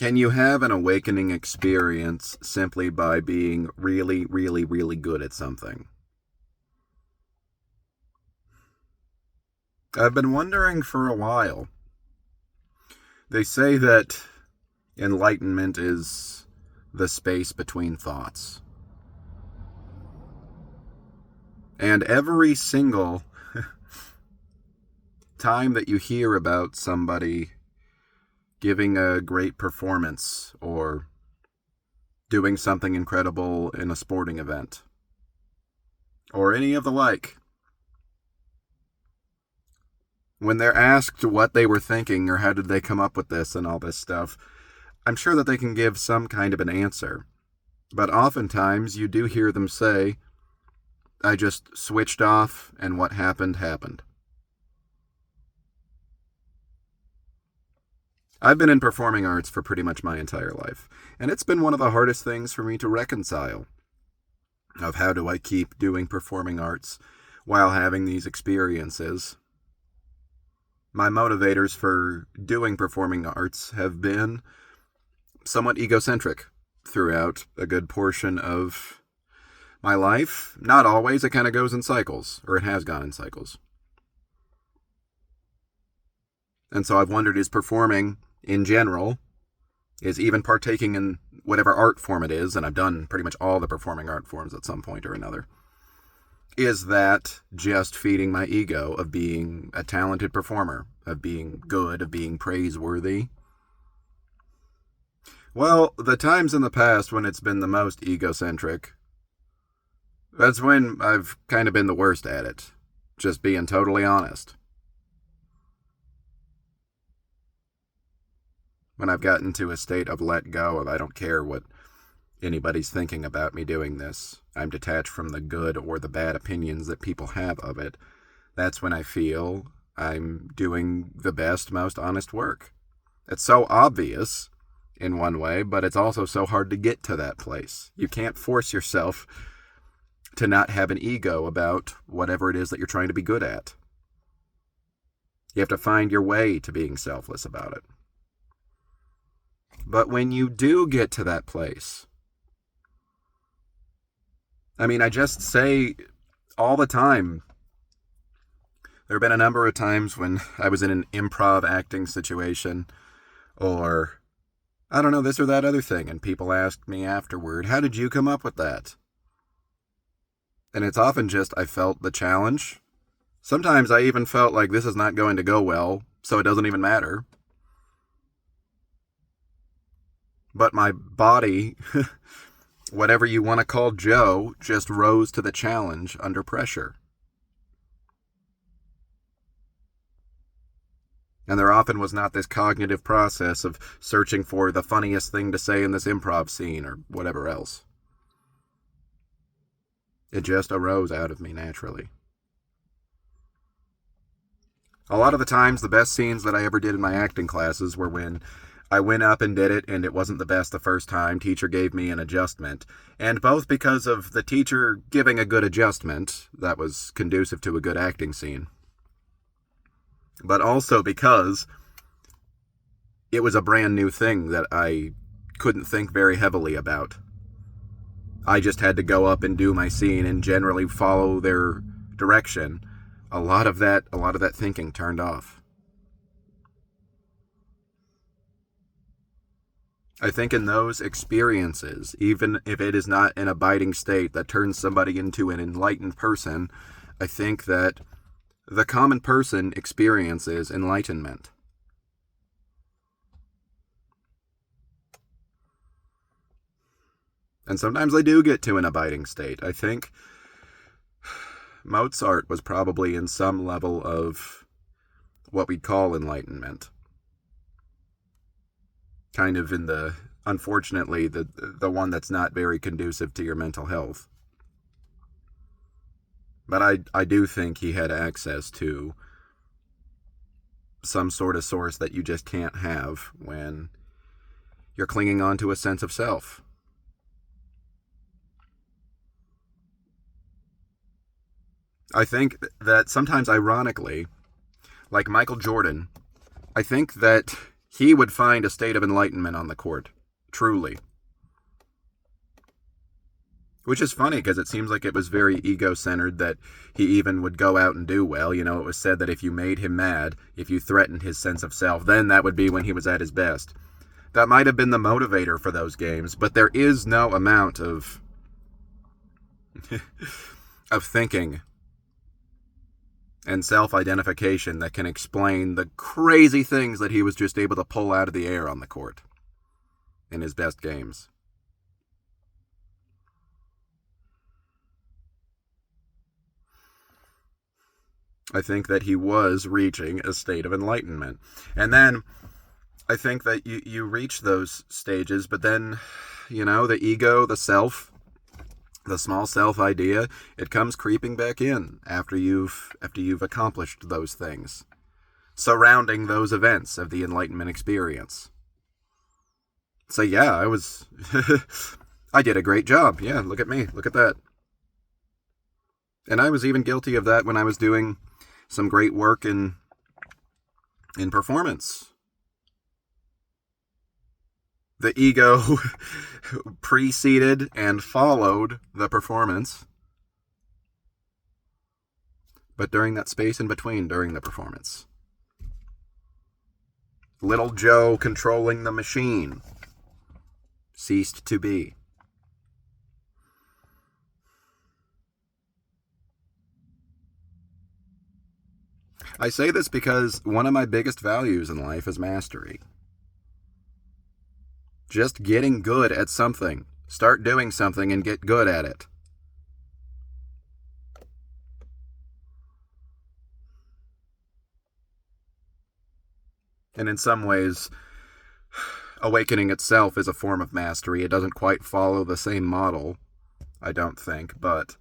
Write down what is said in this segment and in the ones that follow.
Can you have an awakening experience simply by being really, really, really good at something? I've been wondering for a while. They say that enlightenment is the space between thoughts. And every single time that you hear about somebody giving a great performance or doing something incredible in a sporting event or any of the like, when they're asked what they were thinking or how did they come up with this and all this stuff, I'm sure that they can give some kind of an answer. But oftentimes you do hear them say, I just switched off and what happened, happened. I've been in performing arts for pretty much my entire life, and it's been one of the hardest things for me to reconcile of how do I keep doing performing arts while having these experiences. My motivators for doing performing arts have been somewhat egocentric throughout a good portion of my life. Not always, it kind of goes in cycles, or it has gone in cycles. And so I've wondered, is performing in general, is even partaking in whatever art form it is, and I've done pretty much all the performing art forms at some point or another, is that just feeding my ego of being a talented performer, of being good, of being praiseworthy? Well, the times in the past when it's been the most egocentric, that's when I've kind of been the worst at it, just being totally honest. When I've gotten to a state of let go of I don't care what anybody's thinking about me doing this, I'm detached from the good or the bad opinions that people have of it, that's when I feel I'm doing the best, most honest work. It's so obvious in one way, but it's also so hard to get to that place. You can't force yourself to not have an ego about whatever it is that you're trying to be good at. You have to find your way to being selfless about it. But when you do get to that place, I just say all the time, there have been a number of times when I was in an improv acting situation, or, I don't know, this or that other thing, and people asked me afterward, how did you come up with that? And it's often just, I felt the challenge. Sometimes I even felt like this is not going to go well, so it doesn't even matter. But my body, whatever you want to call Joe, just rose to the challenge under pressure. And there often was not this cognitive process of searching for the funniest thing to say in this improv scene or whatever else. It just arose out of me naturally. A lot of the times, the best scenes that I ever did in my acting classes were when I went up and did it, and it wasn't the best the first time. Teacher gave me an adjustment. And both because of the teacher giving a good adjustment, that was conducive to a good acting scene, but also because it was a brand new thing that I couldn't think very heavily about. I just had to go up and do my scene and generally follow their direction. A lot of that thinking turned off. I think in those experiences, even if it is not an abiding state that turns somebody into an enlightened person, I think that the common person experiences enlightenment. And sometimes I do get to an abiding state. I think Mozart was probably in some level of what we'd call enlightenment. Kind of in the, unfortunately, the one that's not very conducive to your mental health. But I do think he had access to some sort of source that you just can't have when you're clinging on to a sense of self. I think that sometimes, ironically, like Michael Jordan, I think that he would find a state of enlightenment on the court. Truly. Which is funny, because it seems like it was very ego-centered that he even would go out and do well. You know, it was said that if you made him mad, if you threatened his sense of self, then that would be when he was at his best. That might have been the motivator for those games, but there is no amount of of thinking and self-identification that can explain the crazy things that he was just able to pull out of the air on the court in his best games. I think that he was reaching a state of enlightenment. And then I think that you reach those stages, but then, you know, the ego, the self, the small self idea, it comes creeping back in after you've accomplished those things, surrounding those events of the enlightenment experience. So yeah, I did a great job. Yeah, look at me. Look at that. And I was even guilty of that when I was doing some great work in performance. The ego preceded and followed the performance. But during that space in between, during the performance, little Joe controlling the machine ceased to be. I say this because one of my biggest values in life is mastery. Just getting good at something. Start doing something and get good at it. And in some ways, awakening itself is a form of mastery. It doesn't quite follow the same model, I don't think, but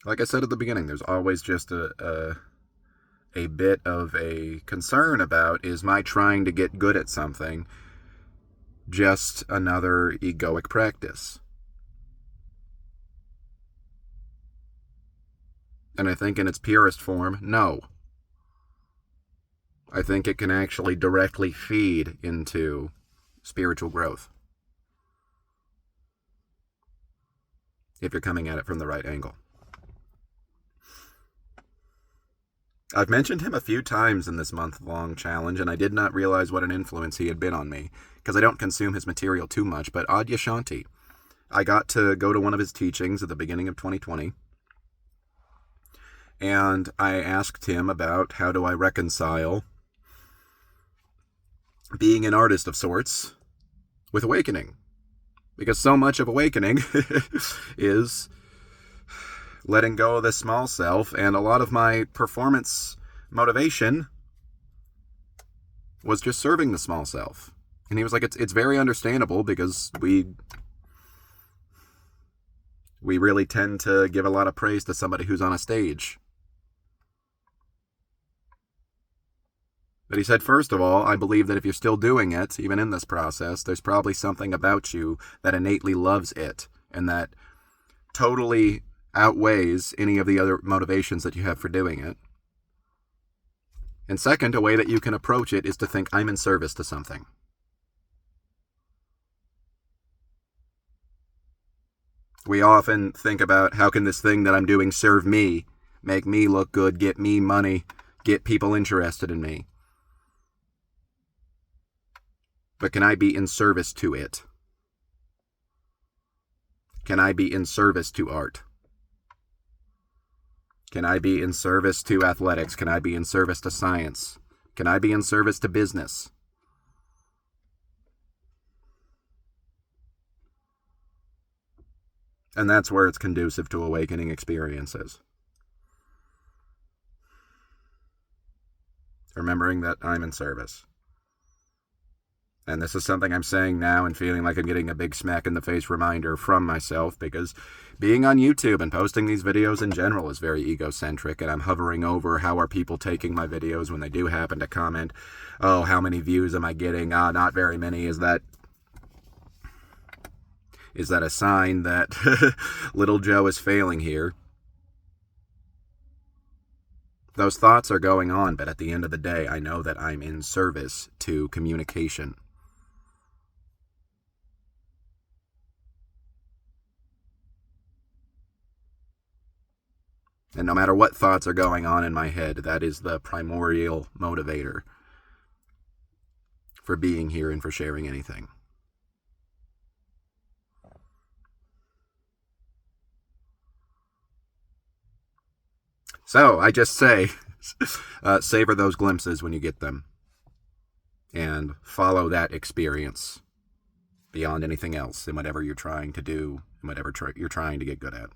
like I said at the beginning, there's always just a bit of a concern about, is my trying to get good at something just another egoic practice? And I think in its purest form, no. I think it can actually directly feed into spiritual growth if you're coming at it from the right angle. I've mentioned him a few times in this month-long challenge, and I did not realize what an influence he had been on me, because I don't consume his material too much, but Adyashanti. I got to go to one of his teachings at the beginning of 2020, and I asked him about how do I reconcile being an artist of sorts with awakening, because so much of awakening is letting go of the small self, and a lot of my performance motivation was just serving the small self. And he was like, it's very understandable, because we really tend to give a lot of praise to somebody who's on a stage. But he said, first of all, I believe that if you're still doing it, even in this process, there's probably something about you that innately loves it, and that totally outweighs any of the other motivations that you have for doing it. And second, a way that you can approach it is to think, I'm in service to something. We often think about, how can this thing that I'm doing serve me, make me look good, get me money, get people interested in me? But can I be in service to it? Can I be in service to art? Can I be in service to athletics? Can I be in service to science? Can I be in service to business? And that's where it's conducive to awakening experiences. Remembering that I'm in service. And this is something I'm saying now and feeling like I'm getting a big smack in the face reminder from myself, because being on YouTube and posting these videos in general is very egocentric, and I'm hovering over how are people taking my videos when they do happen to comment. Oh, how many views am I getting? Not very many. Is that a sign that little Joe is failing here? Those thoughts are going on, but at the end of the day, I know that I'm in service to communication. And no matter what thoughts are going on in my head, that is the primordial motivator for being here and for sharing anything. So I just say, savor those glimpses when you get them, and follow that experience beyond anything else in whatever you're trying to do, and whatever you're trying to get good at.